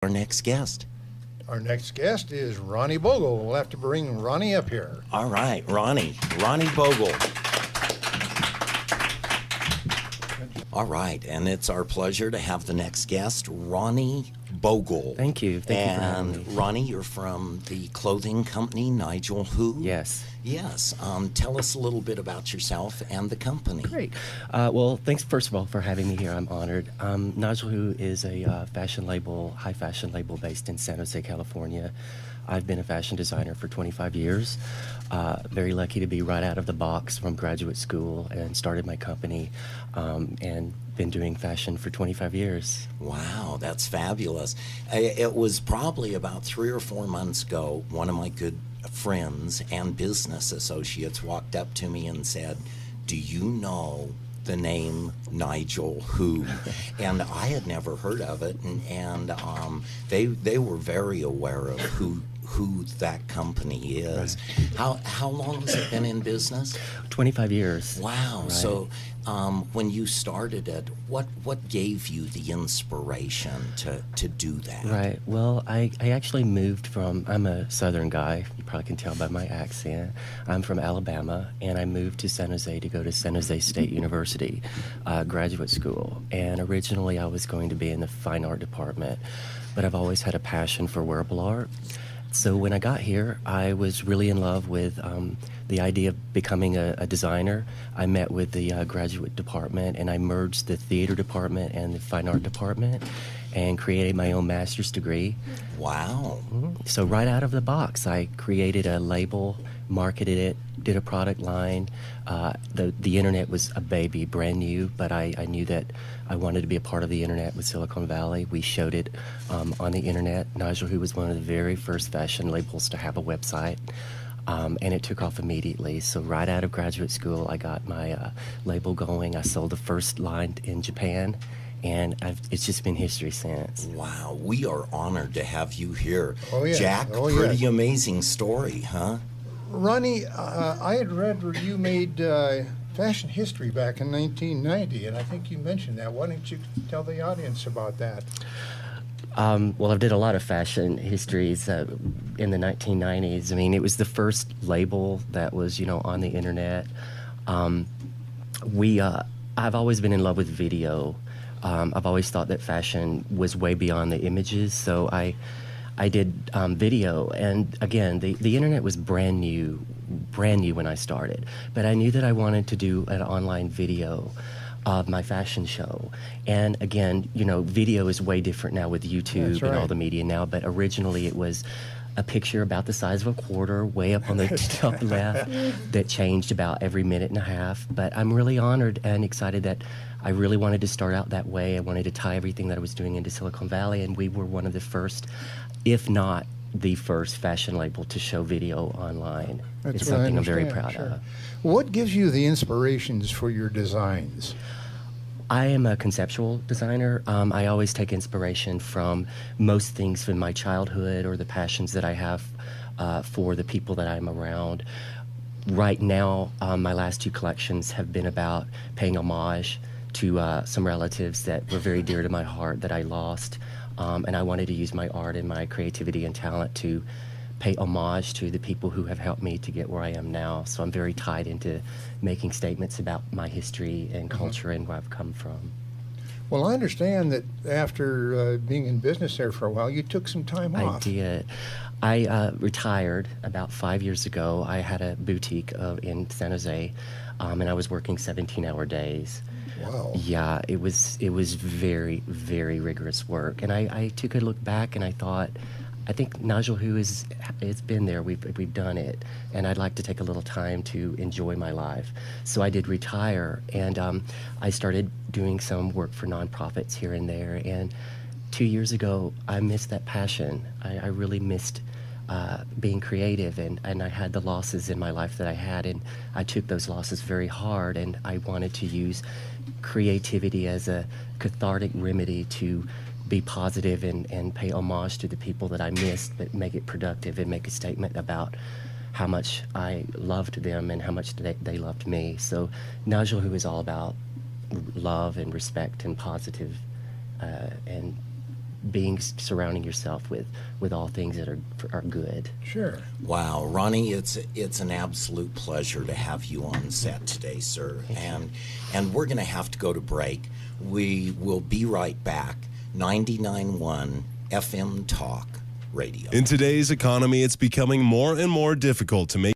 our next guest. Our next guest is Ronnie Bogle. We'll have to bring Ronnie up here. All right, Ronnie Bogle. All right, and it's our pleasure to have the next guest, Ronnie Bogle. Thank you. Thank you for having me. And Ronnie, you're from the clothing company Nigel Who? Yes. Yes. Tell us a little bit about yourself and the company. Great. Well, thanks first of all for having me here. I'm honored. Nigel Who is a fashion label, high fashion label based in San Jose, California. I've been a fashion designer for 25 years. Very lucky to be right out of the box from graduate school and started my company and been doing fashion for 25 years. Wow, that's fabulous. It was probably about 3 or 4 months ago, one of my good friends and business associates walked up to me and said, "Do you know the name Nigel Who?" And I had never heard of it, and they were very aware of who that company is. Right. How long has it been in business? 25 years. Wow. Right. So when you started it, what gave you the inspiration to do that? Right. Well, I actually moved from, I'm a Southern guy. You probably can tell by my accent. I'm from Alabama, and I moved to San Jose to go to San Jose State University graduate school. And originally I was going to be in the fine art department, but I've always had a passion for wearable art. So when I got here, I was really in love with the idea of becoming a designer. I met with the graduate department, and I merged the theater department and the fine art department and created my own master's degree. Wow. Mm-hmm. So right out of the box, I created a label, marketed it, did a product line. The internet was a baby, brand new, but I knew that I wanted to be a part of the internet with Silicon Valley. We showed it on the internet. Nigel Who was one of the very first fashion labels to have a website, and it took off immediately. So right out of graduate school, I got my label going. I sold the first line in Japan, and it's just been history since. Wow, we are honored to have you here. Oh, yes. Jack, Oh, pretty yes. amazing story, huh? Ronnie, I had read where you made fashion history back in 1990, and I think you mentioned that. Why don't you tell the audience about that? Well, I did a lot of fashion histories in the 1990s. I mean, it was the first label that was, on the internet. I've always been in love with video. I've always thought that fashion was way beyond the images, so I did video, and again, the internet was brand new when I started. But I knew that I wanted to do an online video of my fashion show. And again, video is way different now with YouTube. That's right. And all the media now, but originally it was a picture about the size of a quarter, way up on the top left, that changed about every minute and a half. But I'm really honored and excited that I really wanted to start out that way. I wanted to tie everything that I was doing into Silicon Valley, and we were one of the first, if not the first, fashion label to show video online. That's it's what I something I'm very understand, proud sure. of. What gives you the inspirations for your designs? I am a conceptual designer. I always take inspiration from most things from my childhood or the passions that I have for the people that I'm around. Right now, my last 2 collections have been about paying homage to some relatives that were very dear to my heart that I lost. And I wanted to use my art and my creativity and talent to pay homage to the people who have helped me to get where I am now. So I'm very tied into making statements about my history and culture and where I've come from. Well, I understand that after being in business there for a while, you took some time off. I did. I retired about 5 years ago. I had a boutique in San Jose, and I was working 17-hour days. Wow. Yeah, it was very, very rigorous work. And I took a look back and I thought, I think Nigel Who it's been there. We've done it, and I'd like to take a little time to enjoy my life. So I did retire, and I started doing some work for nonprofits here and there. And 2 years ago, I missed that passion. I really missed being creative, and I had the losses in my life that I had, and I took those losses very hard, and I wanted to use creativity as a cathartic remedy to be positive and pay homage to the people that I missed, but make it productive and make a statement about how much I loved them and how much they loved me. So Nigel Who is all about love and respect and positive and surrounding yourself with all things that are good. Sure. Wow, Ronnie, it's an absolute pleasure to have you on set today, sir. And we're going to have to go to break. We will be right back. 99.1 FM Talk Radio. In today's economy, it's becoming more and more difficult to make